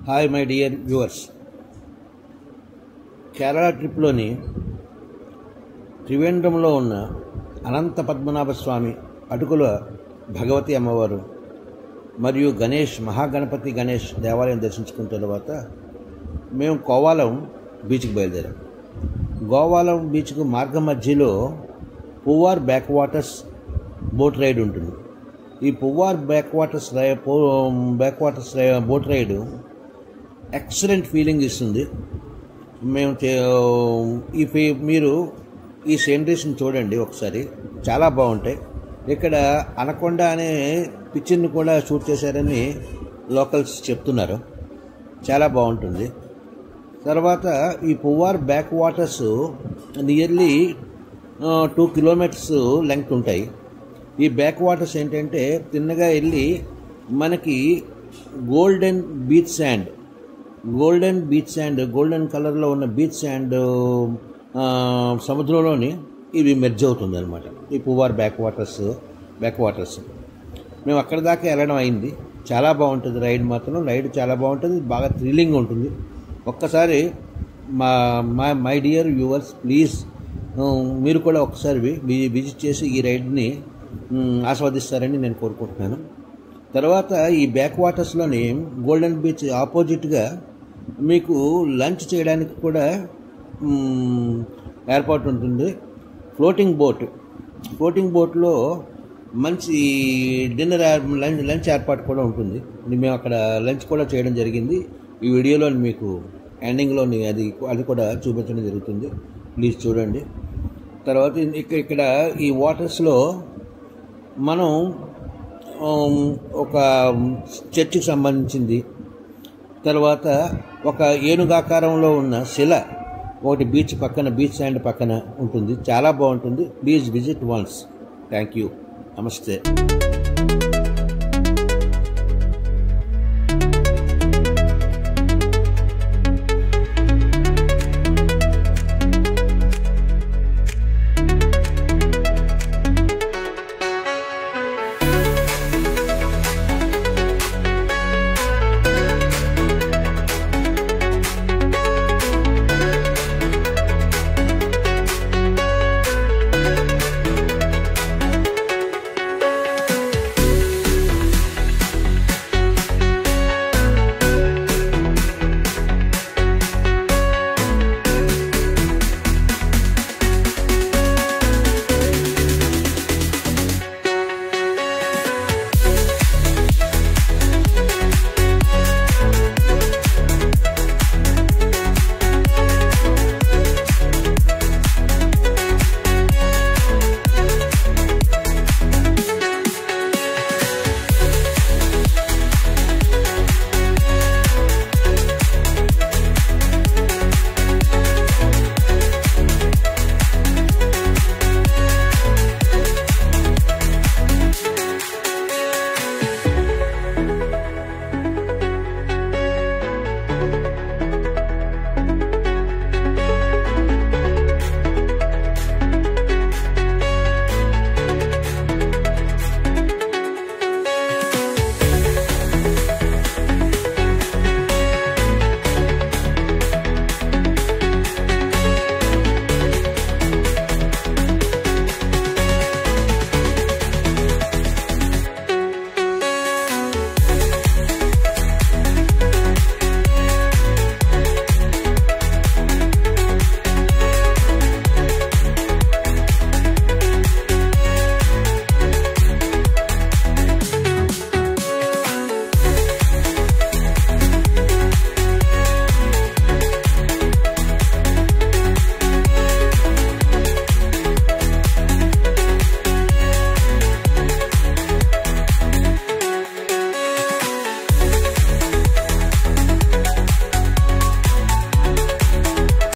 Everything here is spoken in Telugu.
Hi my dear viewers, Kerala ట్రిప్లోని త్రివేంద్రంలో ఉన్న అనంత పద్మనాభ స్వామి, అటుకుల భగవతి అమ్మవారు మరియు మహాగణపతి గణేష్ దేవాలయం దర్శించుకున్న తర్వాత మేము కోవాలం బీచ్కి బయలుదేరాం. గోవాలం బీచ్కు మార్గ మధ్యలో Poovar backwaters boat ride ఉంటుంది. ఈ Poovar backwaters boat ride excellent feeling ఇస్తుంది. మీరు ఈ సీనరీస్ని చూడండి ఒకసారి, చాలా బాగుంటాయి. ఇక్కడ అనకొండ అనే పిక్చర్ని కూడా షూట్ చేశారని లోకల్స్ చెప్తున్నారు. చాలా బాగుంటుంది. తర్వాత ఈ Poovar backwaters nearly 2 kilometres length ఉంటాయి. ఈ బ్యాక్ వాటర్స్ ఏంటంటే తిన్నగా వెళ్ళి మనకి గోల్డెన్ కలర్లో ఉన్న బీచ్ శాండ్ సముద్రంలోని ఇవి మెర్జ్ అవుతుంది అనమాట. ఈ పువ్వార్ బ్యాక్ వాటర్స్ మేము అక్కడి దాకా వెళ్ళడం అయింది. చాలా బాగుంటుంది రైడ్ చాలా బాగుంటుంది, బాగా థ్రిల్లింగ్ ఉంటుంది. ఒక్కసారి మై డియర్ వ్యూవర్స్, ప్లీజ్ మీరు కూడా ఒకసారి విజిట్ చేసి ఈ రైడ్ని ఆస్వాదిస్తారని నేను కోరుకుంటున్నాను. తర్వాత ఈ బ్యాక్ వాటర్స్లోని గోల్డెన్ బీచ్ ఆపోజిట్గా మీకు లంచ్ చేయడానికి కూడా ఏర్పాటు ఉంటుంది. ఫ్లోటింగ్ బోట్లో మంచి డిన్నర్ లంచ్ ఏర్పాటు కూడా ఉంటుంది. మేము అక్కడ లంచ్ కూడా చేయడం జరిగింది. ఈ వీడియోలో మీకు ఎండింగ్లోని అది కూడా చూపించడం జరుగుతుంది. ప్లీజ్ చూడండి. తర్వాత ఇక్కడ ఈ వాటర్స్లో మనం ఒక చర్చికి సంబంధించింది, తర్వాత ఒక ఏనుగాకారంలో ఉన్న శిల ఒకటి బీచ్ శాండ్ పక్కన ఉంటుంది. చాలా బాగుంటుంది. Please visit once. Thank you. నమస్తే.